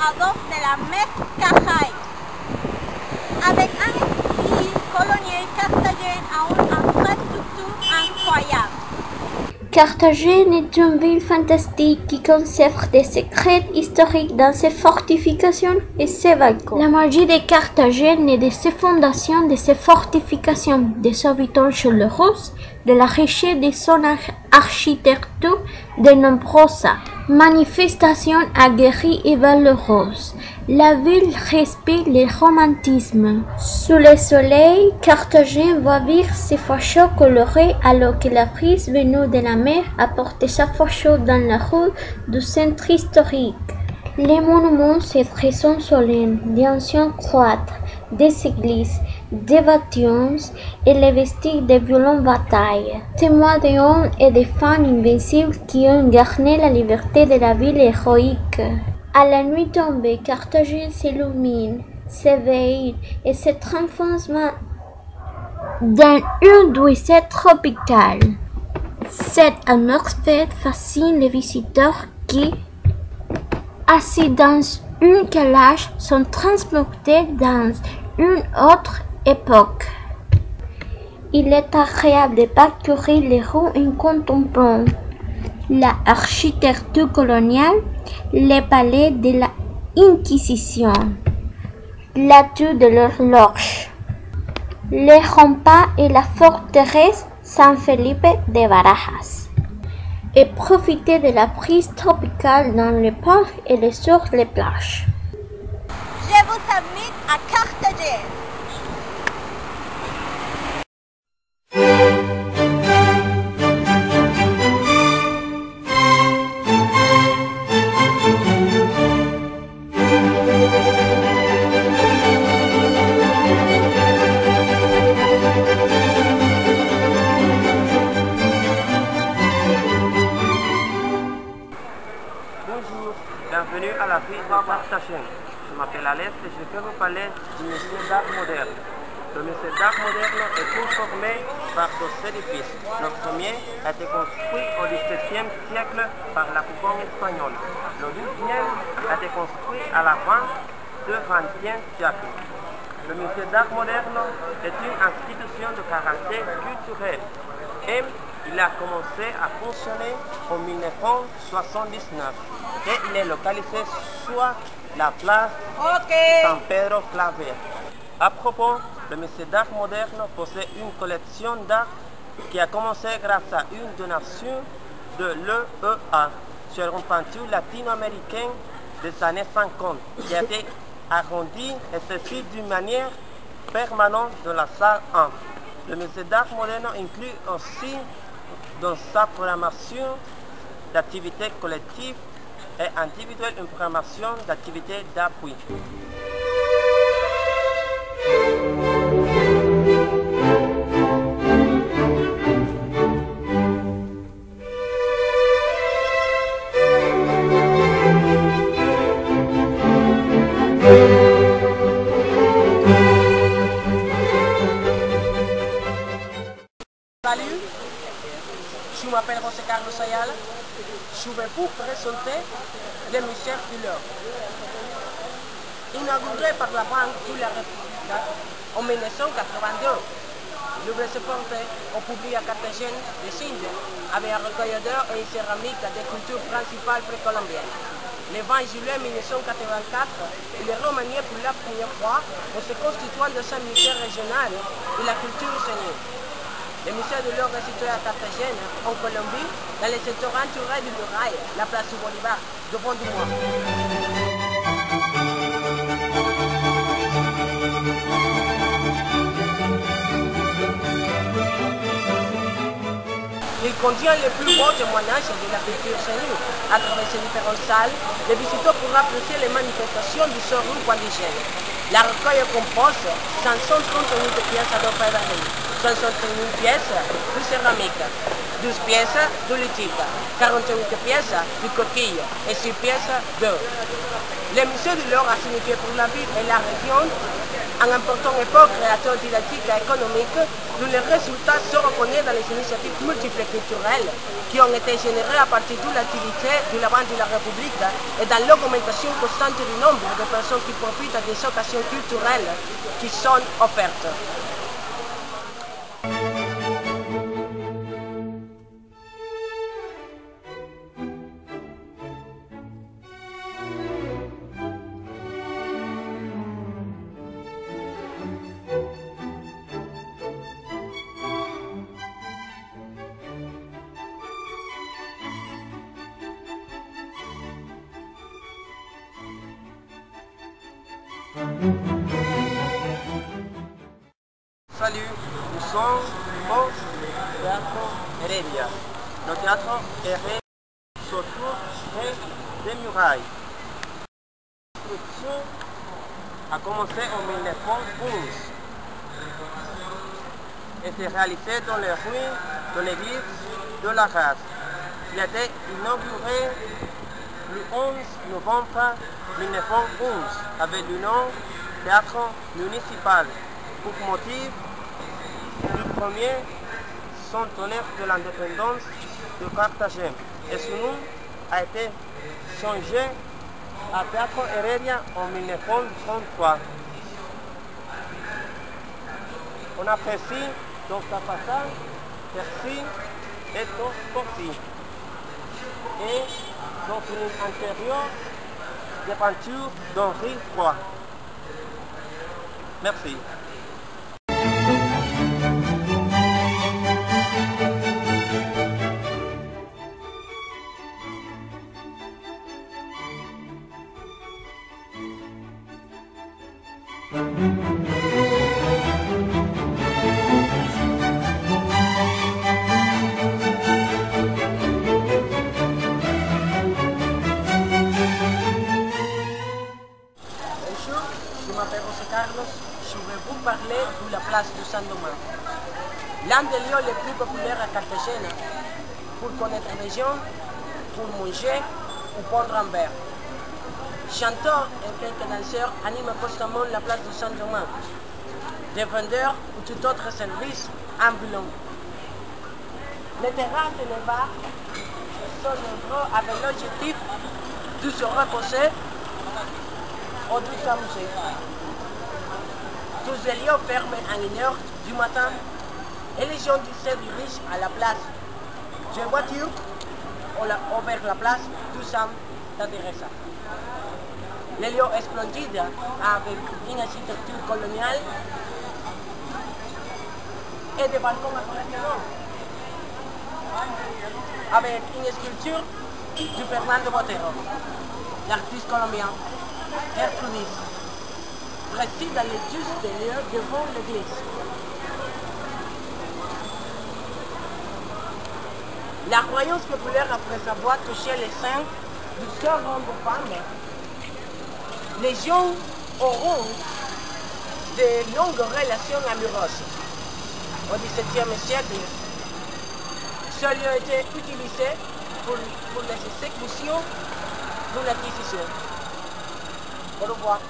à bord de la mer Caraïbe. Avec un style colonial, Carthagène a une infrastructure incroyable. Carthagène est une ville fantastique qui conserve des secrets historiques dans ses fortifications et ses balcons. La magie de Carthagène et de ses fondations, de ses fortifications, de ses habitants chaleureux, de la richesse de son architecture, de nombreuses manifestations aguerries et valeureuses. La ville respire le romantisme. Sous le soleil, Carthagène va vivre ses photos colorées alors que la brise venue de la mer apporte sa photo dans la rue du centre historique. Les monuments se dressent solennes, d'anciens cloîtres, des églises, des bâtiments et les vestiges de violentes batailles, témoins d'hommes et de femmes invincibles qui ont gagné la liberté de la ville héroïque. À la nuit tombée, Carthagène s'illumine, s'éveille et se transforme dans une douceur tropicale. Cette atmosphère fascine les visiteurs qui, assis dans une calèche, sont transportés dans une autre époque. Il est agréable de parcourir les rues en contemplant l'architecture coloniale, les palais de l'Inquisition, la tour de l'horloge, les remparts et la forteresse San Felipe de Barajas, et profiter de la brise tropicale dans les parcs et sur les plages. Je vous invite à Carthagène. Bonjour, bienvenue à la ville de Carthagène. Je m'appelle Alès et je vais vous parler du musée d'art moderne. Le musée d'art moderne est conformé par deux édifices. Le premier a été construit au XVIIe siècle par la couronne espagnole. Le deuxième a été construit à la fin du XXe siècle. Le musée d'art moderne est une institution de caractère culturel et il a commencé à fonctionner en 1979 et il est localisé sur la place San Pedro Claver. À propos, le musée d'art moderne possède une collection d'art qui a commencé grâce à une donation de l'EEA sur une peinture latino-américaine des années 50 qui a été arrondie et ceci d'une manière permanente dans la salle 1. Le musée d'art moderne inclut aussi dans sa programmation d'activités collectives et individuelles une programmation d'activités d'appui. Salut, je m'appelle José Carlos Ayala. Je vais vous présenter le musée de l'or. Inauguré par la Banque de la République en 1982, le musée portait au public à Carthagène des Indes avec un recueil d'or et une céramique des cultures principales précolombiennes. Le 20 juillet 1984, il est remanié pour la première fois en se constituant dans un musée régional de la culture scénique. Le musée de l'or est situé à Carthagène, en Colombie, dans le secteur entouré du Murail, la place du Bolivar, devant du Mois. Il contient les plus beaux témoignages de la culture scénique. À travers ces différentes salles, les visiteurs pourront apprécier les manifestations du showroom indigène. La recueil compose 538 pièces d'orfèvrerie, 61 pièces de céramique, 12 pièces de lithique, 48 pièces de coquille et 6 pièces d'or. Le musée de l'or a signifié pour la ville et la région un important effort créateur didactique et économique, dont les résultats se reconnaissent dans les initiatives multiples culturelles qui ont été générées à partir de l'activité de la Banque de la République et dans l'augmentation constante du nombre de personnes qui profitent des occasions culturelles qui sont offertes. Salut, nous sommes au Théâtre Heredia. Le théâtre Heredia s'autour des murailles. La construction a commencé en 1911 et s'est réalisée dans les ruines de l'église de la Race. Il a été inauguré le 11 novembre 1911 avec le nom Théâtre municipal pour motif du premier centenaire de l'indépendance de Carthagène. Et ce nom a été changé à Théâtre Heredia en 1933. On apprécie dans sa façade Percy et Porcy. Et dans l'intérieur des peintures d'Henri III. Merci. Je m'appelle José Carlos, je vais vous parler de la place de Saint-Domingue. L'un des lieux les plus populaires à Carthagène pour connaître la région, pour manger ou prendre un verre. Chanteurs et quelques danseurs animent constamment la place de Saint-Domingue. Des vendeurs ou tout autre service ambulant. Les terrasses et les bars sont nombreux avec l'objectif de se reposer ou de s'amuser. Tous les lieux ferment à 1h du matin et les gens qui se dirigent à la place de voiture ou vers la place du Sam de Teresa. Le lieu est splendide avec une architecture coloniale et des balcons impressionnants avec une sculpture de Fernando Botero, l'artiste colombien Hercules, réside dans les juste lieux devant l'église. La croyance populaire après avoir touché les seins du second de femme, les gens auront de longues relations amoureuses. Au XVIIe siècle, ce lieu a été utilisé pour les exécutions de l'Inquisition. Au revoir.